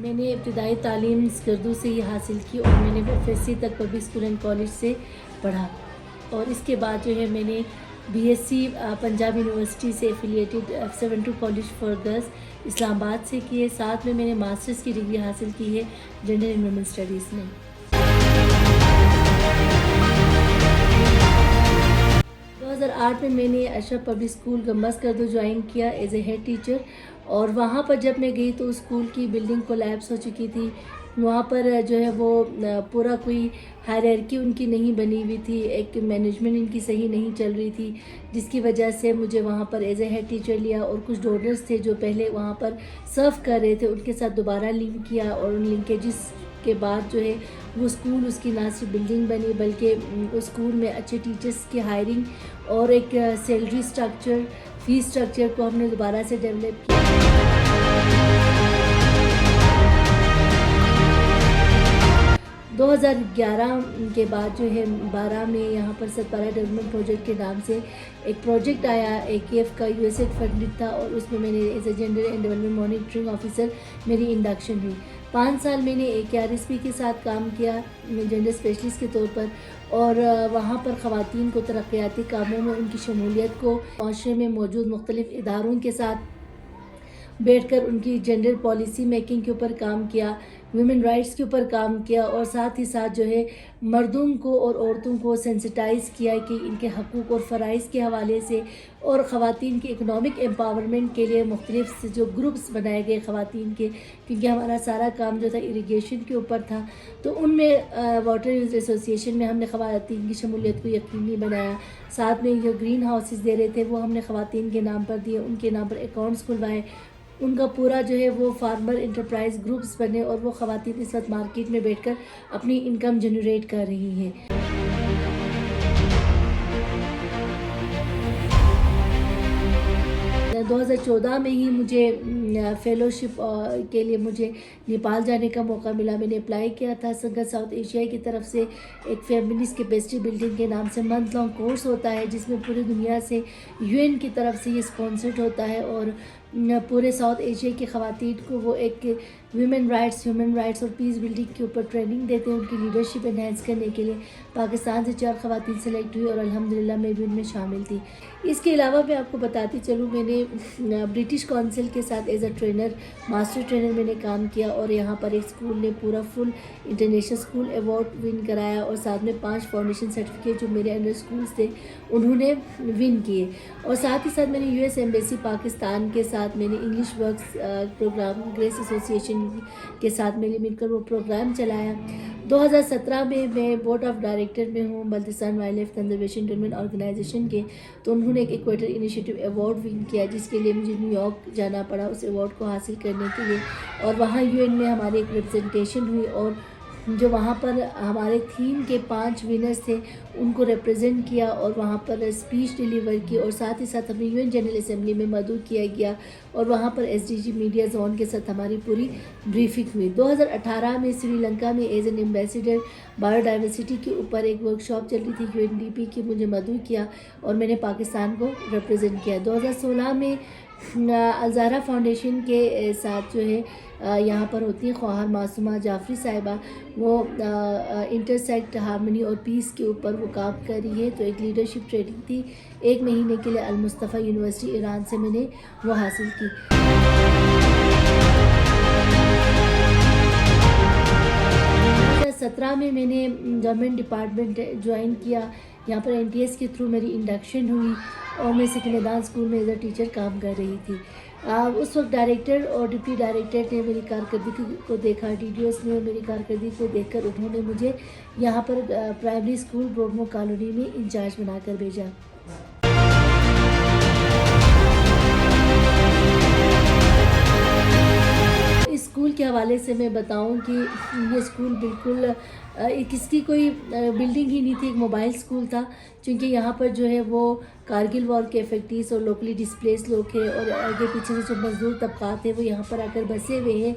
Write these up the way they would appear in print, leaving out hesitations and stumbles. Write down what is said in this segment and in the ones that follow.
میں نے ابتدائی تعلیم اسکردو سے ہی حاصل کی اور میں نے FSC تک پبلک اسکول اینڈ کالج سے پڑھا اور اس کے بعد جو ہے میں نے BSc پنجاب یونیورسٹی سے affiliated F72 college for girls Islamabad سے کی ہے. ساتھ میں نے ماسٹرز کی ڈگری حاصل کی ہے جنڈر اینڈ ویمن اسٹڈیز میں. 2008 میں نے اشرف پبلک اسکول گمبا اسکردو جوائن کیا ایز اے ہیڈ ٹیچر اور وہاں پر جب میں گئی تو اسکول کی بلڈنگ کولیپس ہو چکی تھی. وہاں پر جو ہے وہ پورا کوئی ہائرارکی ان کی نہیں بنی ہوئی تھی, ایک مینجمنٹ ان کی صحیح نہیں چل رہی تھی, جس کی وجہ سے مجھے وہاں پر ایز اے ہیڈ ٹیچر لیا اور کچھ ڈونرز تھے جو پہلے وہاں پر سرو کر رہے تھے ان کے ساتھ دوبارہ لنک کیا اور ان لنکیجز کے بعد جو ہے وہ اسکول اس کی نہ صرف بلڈنگ بنی بلکہ اسکول میں اچھے ٹیچرز کی ہائرنگ اور ایک سیلری سٹرکچر, فیس سٹرکچر کو ہم نے دوبارہ سے ڈیولپ کیا. 2011 کے بعد جو ہے 12 میں یہاں پر ستپارہ ڈیولپمنٹ پروجیکٹ کے نام سے ایک پروجیکٹ آیا AKF کا, USAID فنڈڈ تھا اور اس میں نے as a gender and development monitoring officer میری انڈکشن ہوئی. 5 سال میں نے AKRSP کے ساتھ کام کیا جنڈر اسپیشلسٹ کے طور پر اور وہاں پر خواتین کو ترقیاتی کاموں میں ان کی شمولیت کو, معاشرے میں موجود مختلف اداروں کے ساتھ بیٹھ کر ان کی جنڈر پالیسی میکنگ کے اوپر کام کیا, ویمن رائٹس کے اوپر کام کیا اور ساتھ ہی ساتھ جو ہے مردوں کو اور عورتوں کو سینسٹائز کیا کہ ان کے حقوق اور فرائض کے حوالے سے اور خواتین کے اکنامک امپاورمنٹ کے لیے مختلف جو گروپس بنائے گئے خواتین کے, کیونکہ ہمارا سارا کام جو تھا اریگیشن کے اوپر تھا تو ان میں واٹر یوز ایسوسیشن میں ہم نے خواتین کی شمولیت کو یقینی بنایا. ساتھ میں جو گرین ہاؤسز دے رہے تھے وہ ہم نے خواتین کے نام پر دیے, ان کے نام پر اکاؤنٹس کھلوائے, ان کا پورا جو ہے وہ فارمر انٹرپرائز گروپس بنے اور وہ خواتین اس وقت مارکیٹ میں بیٹھ کر اپنی انکم جنریٹ کر رہی ہیں. 2014 میں ہی مجھے فیلوشپ کے لیے مجھے نیپال جانے کا موقع ملا. میں نے اپلائی کیا تھا سنگت ساؤتھ ایشیا کی طرف سے ایک فیمنسٹ کیپیسٹی بلڈنگ کے نام سے منتھ لانگ کورس ہوتا ہے جس میں پوری دنیا سے UN کی طرف سے یہ اسپانسرڈ ہوتا ہے اور پورے ساؤتھ ایشیا کی خواتین کو وہ ایک ویمن رائٹس, ہیومن رائٹس اور پیس بلڈنگ کے اوپر ٹریننگ دیتے ہیں ان کی لیڈرشپ انہینس کرنے کے لیے. پاکستان سے 4 خواتین سلیکٹ ہوئی اور الحمدللہ میں بھی ان میں شامل تھی. اس کے علاوہ میں آپ کو بتاتی چلوں میں نے برٹش کونسل کے ساتھ as a trainer, master trainer میں نے کام کیا اور یہاں پر ایک اسکول نے پورا فل انٹرنیشنل اسکول ایوارڈ ون کرایا اور ساتھ میں 5 فاؤنڈیشن سرٹیفکیٹ جو میرے انڈر اسکولس تھے انہوں نے ون کیے. اور ساتھ ہی ساتھ میں نے US ایمبیسی پاکستان کے ساتھ میں نے English works programme grace association کے ساتھ مل کر وہ پروگرام چلایا. 2017 میں بورڈ آف ڈائریکٹر میں ہوں Baltistan wild life conservation development organisation کے, تو انہوں نے ایک ایکویٹر انیشیٹو ایوارڈ ون کیا جس کے لیے مجھے نیو یارک جانا پڑا اس ایوارڈ کو حاصل کرنے کے لیے اور وہاں UN میں ہماری ایک ریپرزنٹیشن ہوئی اور جو وہاں پر ہمارے تھیم کے 5 ونرز تھے ان کو ریپرزینٹ کیا اور وہاں پر اسپیچ ڈیلیور کی اور ساتھ ہی ساتھ ہمیں UN جنرل اسمبلی میں مدعو کیا گیا اور وہاں پر SDG میڈیا زون کے ساتھ ہماری پوری بریفنگ ہوئی. 2018 میں سری لنکا میں as an ambassador bio diversity کے اوپر ایک ورکشاپ چل رہی تھی UNDP کی, مجھے مدعو کیا اور میں نے پاکستان کو ریپرزینٹ کیا. 2016 میں الزہرا فاؤنڈیشن کے ساتھ جو ہے یہاں پر ہوتی ہیں خواہر معصومہ جعفری صاحبہ, وہ انٹرسیکٹ ہارمنی اور پیس کے اوپر وہ کام کر رہی ہے, تو ایک لیڈرشپ ٹریننگ تھی 1 مہینے کے لیے المصطفیٰ یونیورسٹی ایران سے میں نے وہ حاصل کی. 2017 میں نے گورنمنٹ ڈپارٹمنٹ جوائن کیا, یہاں پر NTS کے تھرو میری انڈکشن ہوئی اور میں سکھ میدان اسکول میں ایز اے ٹیچر کام کر رہی تھی. اس وقت ڈائریکٹر اور ڈپٹی ڈائریکٹر نے میری کارکردگی کو دیکھا, DDOs نے میری کارکردگی کو دیکھ کر انہوں نے مجھے یہاں پر پرائمری اسکول بروڈمو کالونی میں انچارج بنا کر بھیجا. اسکول کے حوالے سے میں بتاؤں کہ یہ اسکول بالکل اس کی کوئی بلڈنگ ہی نہیں تھی, ایک موبائل اسکول تھا چونکہ یہاں پر جو ہے وہ کارگل وار کے افیکٹیز اور لوکلی ڈسپلیس لوگ ہیں، اور آگے پیچھے سے جو مزدور طبقات ہیں وہ یہاں پر آ کر بسے ہوئے ہیں.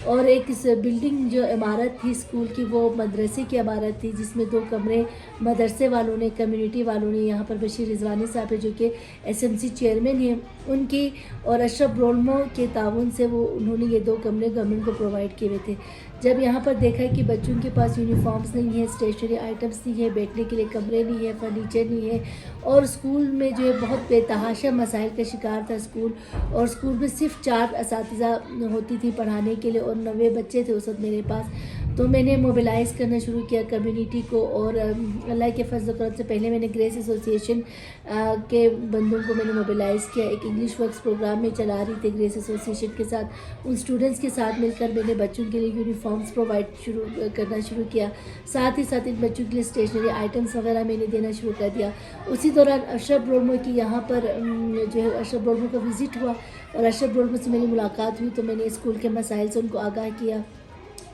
اور ایک بلڈنگ جو عمارت تھی اسکول کی وہ مدرسے کی عمارت تھی، جس میں 2 کمرے مدرسے والوں نے، کمیونٹی والوں نے، یہاں پر بشیر رضوانی صاحب جو کہ SMC چیئرمین ہیں ان کی اور اشرف برولمو کے تعاون سے انہوں نے یہ 2 کمرے گورنمنٹ کو پرووائڈ کیے ہوئے تھے. جب یہاں پر دیکھا کہ بچوں کے پاس یونیفارمز نہیں ہیں، اسٹیشنری آئٹمس نہیں ہے، بیٹھنے کے لیے کمرے نہیں ہے، فرنیچر نہیں ہے، اور اسکول میں جو ہے بہت بے تحاشا مسائل کا شکار تھا اسکول، اور اسکول میں صرف 4 اساتذہ ہوتی تھی پڑھانے کے لیے اور 90 بچے تھے اس وقت میرے پاس. تو میں نے موبلائز کرنا شروع کیا کمیونٹی کو، اور اللہ کے فضل و کرم سے پہلے میں نے گریس ایسوسیشن کے بندوں کو میں نے موبلائز کیا. ایک انگلش ورکس پروگرام میں چلا رہی تھی گریس ایسوسیشن کے ساتھ، ان اسٹوڈنٹس کے ساتھ مل کر میں نے بچوں کے لیے یونیفارمز پرووائڈ کرنا شروع کیا. ساتھ ہی ساتھ ان بچوں کے لیے اسٹیشنری آئٹمس وغیرہ میں نے دینا شروع کر دیا. اسی دوران اشرف برولمو کی یہاں پر جو ہے اشرف برولمو کا وزٹ ہوا، اور اشرف برولمو سے میری ملاقات ہوئی تو میں نے اسکول کے مسائل سے ان کو آگاہ کیا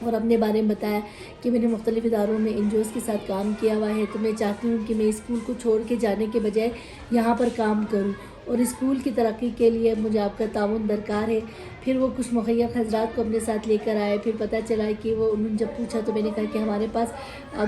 اور اپنے بارے میں بتایا کہ میں نے مختلف اداروں میں NGOs کے ساتھ کام کیا ہوا ہے، تو میں چاہتی ہوں کہ میں اسکول کو چھوڑ کے جانے کے بجائے یہاں پر کام کروں، اور اسکول کی ترقی کے لیے مجھے آپ کا تعاون درکار ہے. پھر وہ کچھ مخیر حضرات کو اپنے ساتھ لے کر آئے. پھر پتہ چلا کہ انہوں نے جب پوچھا تو میں نے کہا کہ ہمارے پاس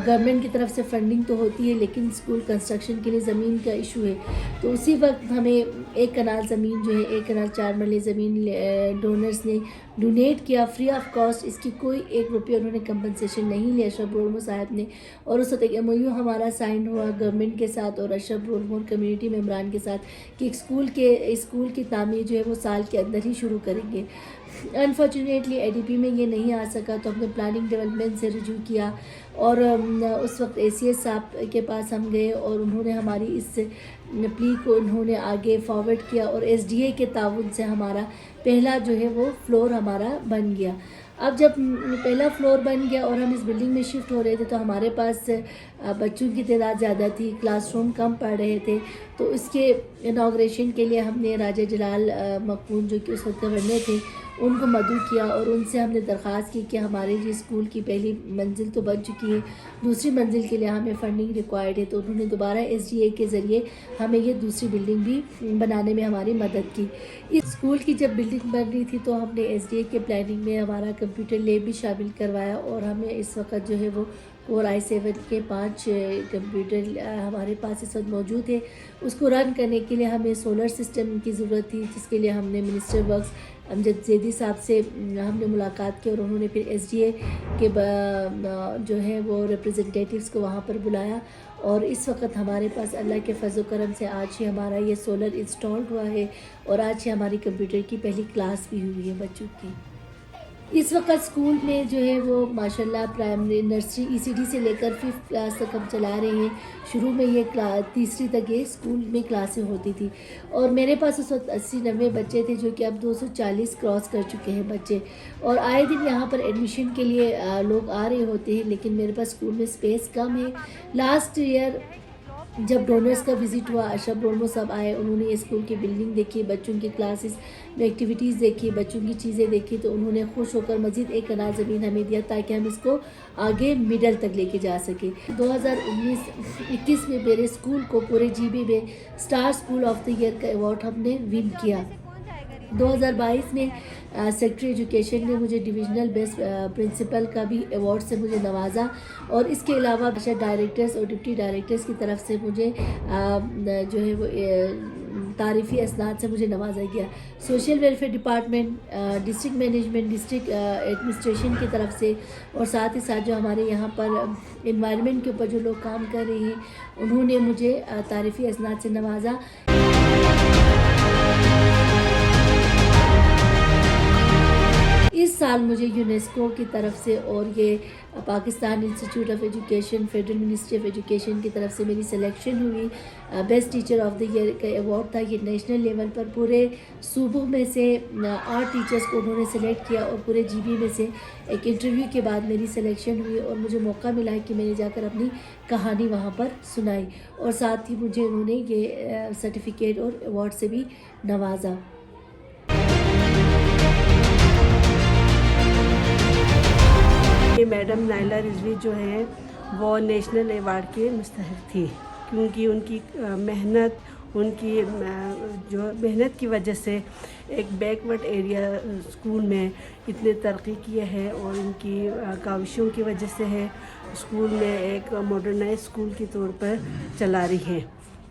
گورنمنٹ کی طرف سے فنڈنگ تو ہوتی ہے لیکن اسکول کنسٹرکشن کے لیے زمین کا ایشو ہے. تو اسی وقت ہمیں 1 کنال زمین جو ہے 1 کنال 4 مرلے زمین ڈونرز نے ڈونیٹ کیا فری آف کاسٹ. اس کی کوئی 1 روپیہ انہوں نے کمپنسیشن نہیں لیا اشرف برولمو صاحب نے. اور اس وقت ایک MOU ہمارا سائن ہوا گورنمنٹ کے ساتھ اور اشرف برولمو اور کمیونٹی ممبران کے ساتھ کہ اسکول کی تعمیر جو ہے وہ سال کے اندر ہی شروع کریں گے. انفارچونیٹلی ADP میں یہ نہیں آ سکا تو ہم نے پلاننگ ڈیولپمنٹ سے رجوع کیا، اور اس وقت ACS صاحب کے پاس ہم گئے اور انہوں نے ہماری اس پلی کو انہوں نے آگے فارورڈ کیا، اور SDA کے تعاون سے ہمارا پہلا جو ہے وہ فلور ہمارا بن گیا. اب جب پہلا فلور بن گیا اور ہم اس بلڈنگ میں شفٹ ہو رہے تھے تو ہمارے پاس بچوں کی تعداد زیادہ تھی، کلاس روم کم پڑھ رہے تھے. تو اس کے انوگریشن کے لیے ہم نے راجہ جلال مقبول جو کہ اس وقت گورنر تھے ان کو مدعو کیا، اور ان سے ہم نے درخواست کی کہ ہمارے جو اسکول کی پہلی منزل تو بن چکی ہے، دوسری منزل کے لیے ہمیں فنڈنگ ریکوائرڈ ہے. تو انہوں نے دوبارہ SDA کے ذریعے ہمیں یہ دوسری بلڈنگ بھی بنانے میں ہماری مدد کی. اس اسکول کی جب بلڈنگ بن رہی تھی تو ہم نے SDA کے پلاننگ میں ہمارا کمپیوٹر لیب بھی شامل کروایا، اور ہمیں اس وقت جو ہے وہ Core i7 کے 5 کمپیوٹر ہمارے پاس اس وقت موجود ہے. اس کو رن کرنے کے لیے ہمیں سولر سسٹم کی ضرورت تھی، جس کے لیے ہم نے منسٹر ورکس امجد زیدی صاحب سے ہم نے ملاقات کی، اور انہوں نے پھر SDA کے جو ہے وہ ریپریزنٹیٹیوز کو وہاں پر بلایا. اور اس وقت ہمارے پاس اللہ کے فضل و کرم سے آج ہی ہمارا یہ سولر انسٹالڈ ہوا ہے، اور آج ہی ہماری کمپیوٹر کی پہلی کلاس بھی ہوئی ہے بچوں کی. اس وقت اسکول میں جو ہے وہ ماشاءاللہ پرائمری نرسری ECD سے لے کر 5th کلاس تک ہم چلا رہے ہیں. شروع میں یہ تیسری تک یہ اسکول میں کلاسیں ہوتی تھی، اور میرے پاس اس وقت 80-90 بچے تھے جو کہ اب 240 کراس کر چکے ہیں بچے. اور آئے دن یہاں پر ایڈمیشن کے لیے لوگ آ رہے ہوتے ہیں، لیکن میرے پاس اسکول میں اسپیس کم ہے. لاسٹ ایئر جب ڈونرز کا وزٹ ہوا اشرف برولمو صاحب آئے، انہوں نے اسکول کی بلڈنگ دیکھی، بچوں کی کلاسز میں ایکٹیویٹیز دیکھی، بچوں کی چیزیں دیکھی، تو انہوں نے خوش ہو کر مزید 1 کنال زمین ہمیں دیا تاکہ ہم اس کو آگے مڈل تک لے کے جا سکیں. 2019-21 میں میرے اسکول کو پورے GB میں star school of the year کا ایوارڈ ہم نے ون کیا. 2022 میں سیکٹری ایجوکیشن نے مجھے ڈویژنل بیسٹ پرنسپل کا بھی ایوارڈ سے مجھے نوازا، اور اس کے علاوہ ڈائریکٹرز اور ڈپٹی ڈائریکٹرز کی طرف سے مجھے جو ہے وہ تعریفی اسناد سے مجھے نوازا گیا. Social welfare department, district management, district administration کی طرف سے، اور ساتھ ہی ساتھ جو ہمارے یہاں پر انوائرمنٹ کے اوپر جو لوگ کام کر رہے ہیں انہوں نے مجھے تعریفی اسناد سے نوازا. اس سال مجھے یونیسکو کی طرف سے اور یہ Pakistan institute of education, federal ministry of education کی طرف سے میری سلیکشن ہوئی. Best teacher of the year کا ایوارڈ تھا. یہ نیشنل لیول پر پورے صوبوں میں سے 8 ٹیچرز کو انہوں نے سلیکٹ کیا، اور پورے GB میں سے ایک انٹرویو کے بعد میری سلیکشن ہوئی، اور مجھے موقع ملا کہ میں نے جا کر اپنی کہانی وہاں پر سنائی، اور ساتھ ہی مجھے انہوں نے یہ سرٹیفکیٹ اور ایوارڈ سے بھی نوازا. میڈم نائلہ رضوی جو ہیں وہ نیشنل ایوارڈ کے مستحق تھی، کیونکہ ان کی محنت ان کی جو محنت کی وجہ سے ایک بیکورڈ ایریا اسکول میں اتنے ترقی کیا ہے، اور ان کی کاوشوں کی وجہ سے ہے اسکول میں ایک ماڈرنائز اسکول کے طور پر چلا رہی ہیں۔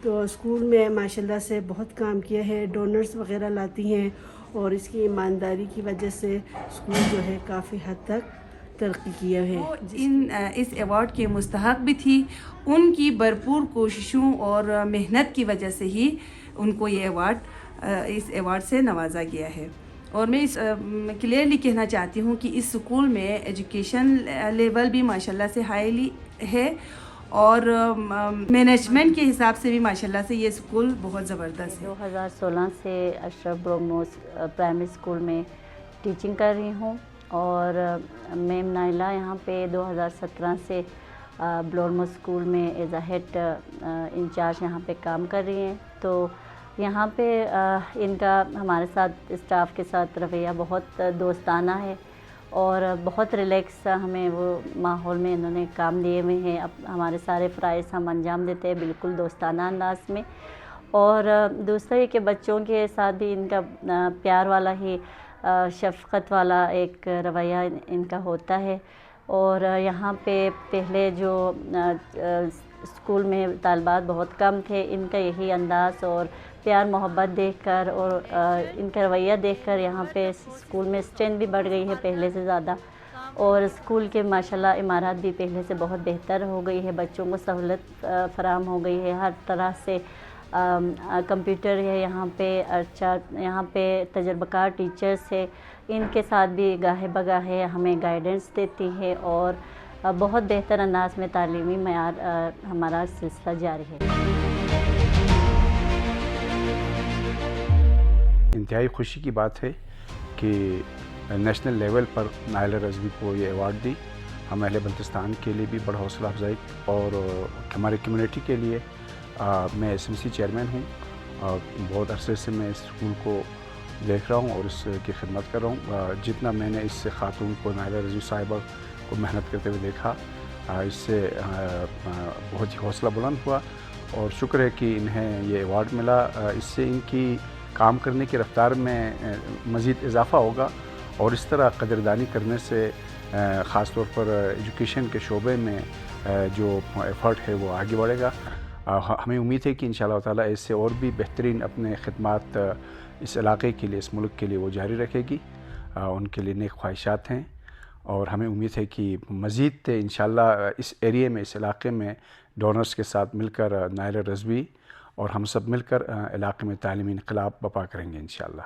تو اسکول میں ماشاءاللہ سے بہت کام کیا ہے، ڈونرز وغیرہ لاتی ہیں، اور اس کی ایمانداری کی وجہ سے اسکول جو ہے کافی حد تک ترقی کیا ہے۔ وہ اس ایوارڈ کے مستحق بھی تھی، ان کی بھرپور کوششوں اور محنت کی وجہ سے ہی ان کو یہ اس ایوارڈ سے نوازا گیا ہے۔ اور میں اس کلیئرلی کہنا چاہتی ہوں کہ اس اسکول میں ایجوکیشن لیول بھی ماشاءاللہ سے ہائیلی ہے، اور مینجمنٹ کے حساب سے بھی ماشاءاللہ سے یہ اسکول بہت زبردست ہے۔ 2016 سے اشرف بروموس پرائمری اسکول میں ٹیچنگ کر رہی ہوں، اور میم نائلہ یہاں پہ 2017 سے بلورموس اسکول میں ایز اے ہیڈ انچارج یہاں پہ کام کر رہی ہیں۔ تو یہاں پہ ان کا ہمارے ساتھ اسٹاف کے ساتھ رویہ بہت دوستانہ ہے، اور بہت ریلیکس ہمیں وہ ماحول میں انہوں نے کام دیے ہوئے ہیں۔ اب ہمارے سارے فرائض ہم انجام دیتے ہیں بالکل دوستانہ انداز میں، اور دوسرا یہ کہ بچوں کے ساتھ بھی ان کا پیار والا ہی شفقت والا ایک رویہ ان کا ہوتا ہے۔ اور یہاں پہ پہلے جو اسکول میں طالبات بہت کم تھے، ان کا یہی انداز اور پیار محبت دیکھ کر اور ان کا رویہ دیکھ کر یہاں پہ اسکول میں اسٹرینتھ بھی بڑھ گئی ہے پہلے سے زیادہ، اور اسکول کے ماشاءاللہ عمارات بھی پہلے سے بہت بہتر ہو گئی ہے، بچوں کو سہولت فراہم ہو گئی ہے ہر طرح سے۔ کمپیوٹر ہے یہاں پہ، اچھا یہاں پہ تجربہ کار ٹیچرس ہے، ان کے ساتھ بھی گاہے بگاہے ہمیں گائیڈنس دیتی ہے، اور بہت بہتر انداز میں تعلیمی معیار ہمارا سلسلہ جاری ہے۔ انتہائی خوشی کی بات ہے کہ نیشنل لیول پر نائلہ رضوی کو یہ ایوارڈ دی، ہم اہل بلتستان کے لیے بھی بڑا حوصلہ افزائی، اور ہماری کمیونٹی کے لیے میں ایس ایم سی چیئرمین ہوں، اور بہت عرصے سے میں اس اسکول کو دیکھ رہا ہوں اور اس کی خدمت کر رہا ہوں۔ جتنا میں نے اس خاتون کو نائلہ رضوی صاحبہ کو محنت کرتے ہوئے دیکھا، اس سے بہت ہی حوصلہ بلند ہوا، اور شکر ہے کہ انہیں یہ ایوارڈ ملا۔ اس سے ان کی کام کرنے کی رفتار میں مزید اضافہ ہوگا، اور اس طرح قدردانی کرنے سے خاص طور پر ایجوکیشن کے شعبے میں جو ایفرٹ ہے وہ آگے بڑھے گا۔ ہمیں امید ہے کہ انشاءاللہ تعالیٰ ایسے اور بھی بہترین اپنے خدمات اس علاقے کے لیے، اس ملک کے لیے وہ جاری رکھے گی۔ ان کے لیے نیک خواہشات ہیں، اور ہمیں امید ہے کہ مزید انشاءاللہ اس ایریے میں، اس علاقے میں ڈونرز کے ساتھ مل کر نائلہ رضوی اور ہم سب مل کر علاقے میں تعلیمی انقلاب برپا کریں گے انشاءاللہ۔